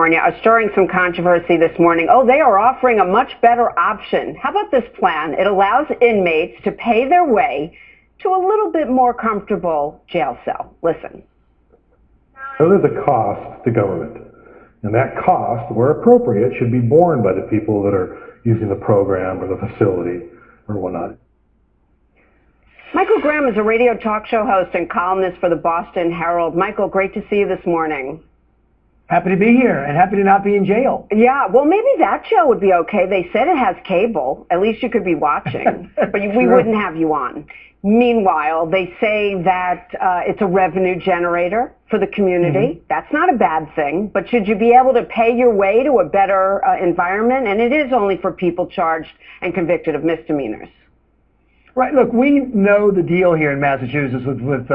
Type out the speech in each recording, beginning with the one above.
are stirring some controversy this morning. Oh, they are offering a much better option. How about this plan? It allows inmates to pay their way to a little bit more comfortable jail cell. Listen. So there's a cost to government, and that cost, where appropriate, should be borne by the people that are using the program or the facility or whatnot. Michael Graham is a radio talk show host and columnist for the Boston Herald. Michael, great to see you this morning. Happy to be here and happy to not be in jail. Yeah, well, maybe that show would be okay. They said it has cable. At least you could be watching, but we wouldn't have you on. Meanwhile, they say that it's a revenue generator for the community. That's not a bad thing, but should you be able to pay your way to a better environment? And it is only for people charged and convicted of misdemeanors. Right. Look, we know the deal here in Massachusetts with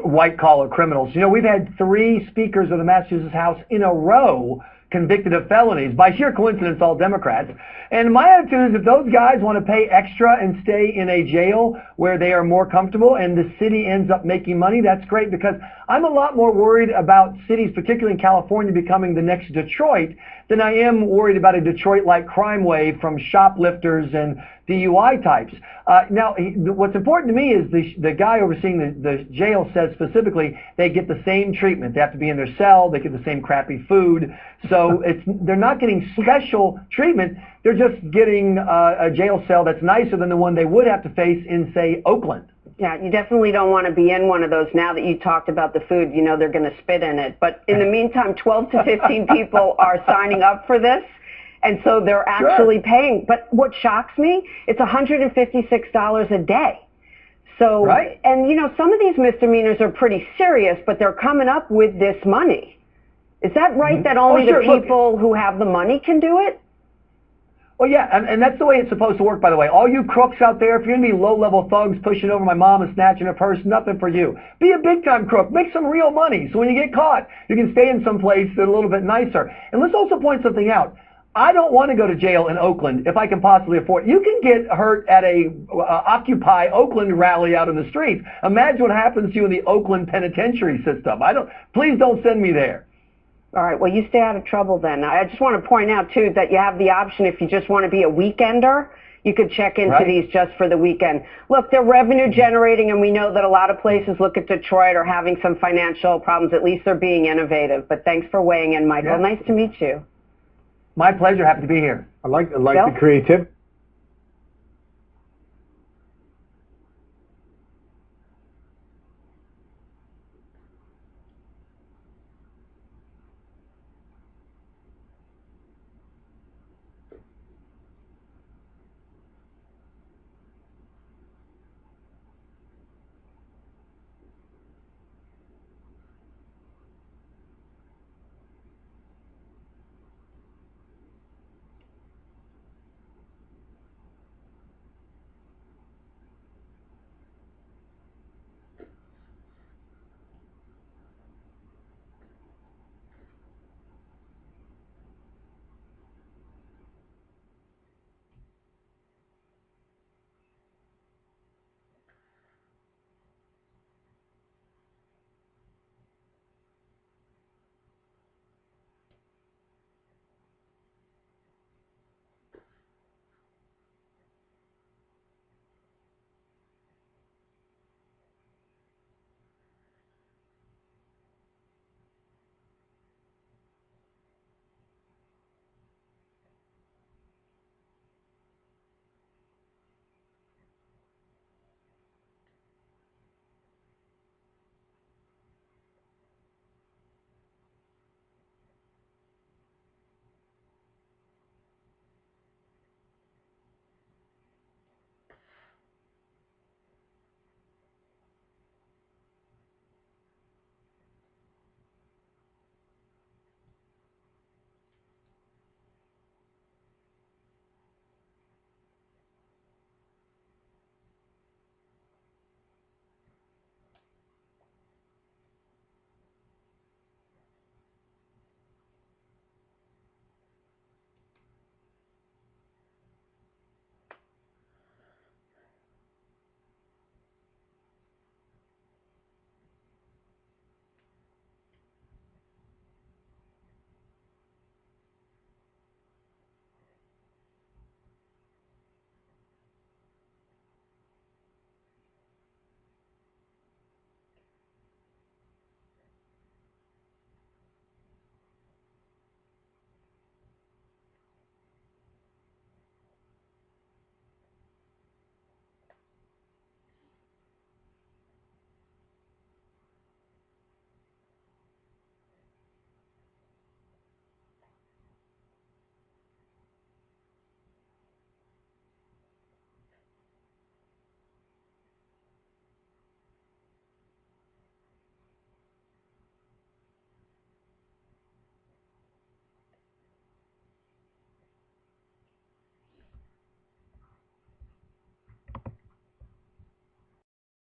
white-collar criminals. You know, we've had 3 speakers of the Massachusetts House in a row convicted of felonies, by sheer coincidence, all Democrats. And my attitude is if those guys want to pay extra and stay in a jail where they are more comfortable and the city ends up making money, that's great, because I'm a lot more worried about cities, particularly in California, becoming the next Detroit than I am worried about a Detroit-like crime wave from shoplifters and DUI types. Now, what's important to me is the guy overseeing the jail says specifically they get the same treatment. They have to be in their cell. They get the same crappy food. So they're not getting special treatment. They're just getting a jail cell that's nicer than the one they would have to face in, say, Oakland. Yeah, you definitely don't want to be in one of those. Now that you talked about the food, you know they're going to spit in it. But in the meantime, 12 to 15 people are signing up for this. And so they're actually paying. But what shocks me, it's $156 a day. So, and you know, some of these misdemeanors are pretty serious, but they're coming up with this money. Is that right, that only the people who have the money can do it? Well, yeah, and that's the way it's supposed to work, by the way. All you crooks out there, if you're going to be low-level thugs pushing over my mom and snatching her purse, nothing for you. Be a big-time crook. Make some real money, so when you get caught, you can stay in some place that's a little bit nicer. And let's also point something out. I don't want to go to jail in Oakland if I can possibly afford it. You can get hurt at a Occupy Oakland rally out in the streets. Imagine what happens to you in the Oakland penitentiary system. Please don't send me there. All right, well, you stay out of trouble then. I just want to point out, too, that you have the option if you just want to be a weekender, you could check into these just for the weekend. Look, they're revenue generating, and we know that a lot of places look at Detroit are having some financial problems. At least they're being innovative. But thanks for weighing in, Michael. Nice to meet you. My pleasure. Happy to be here. I like the creativity.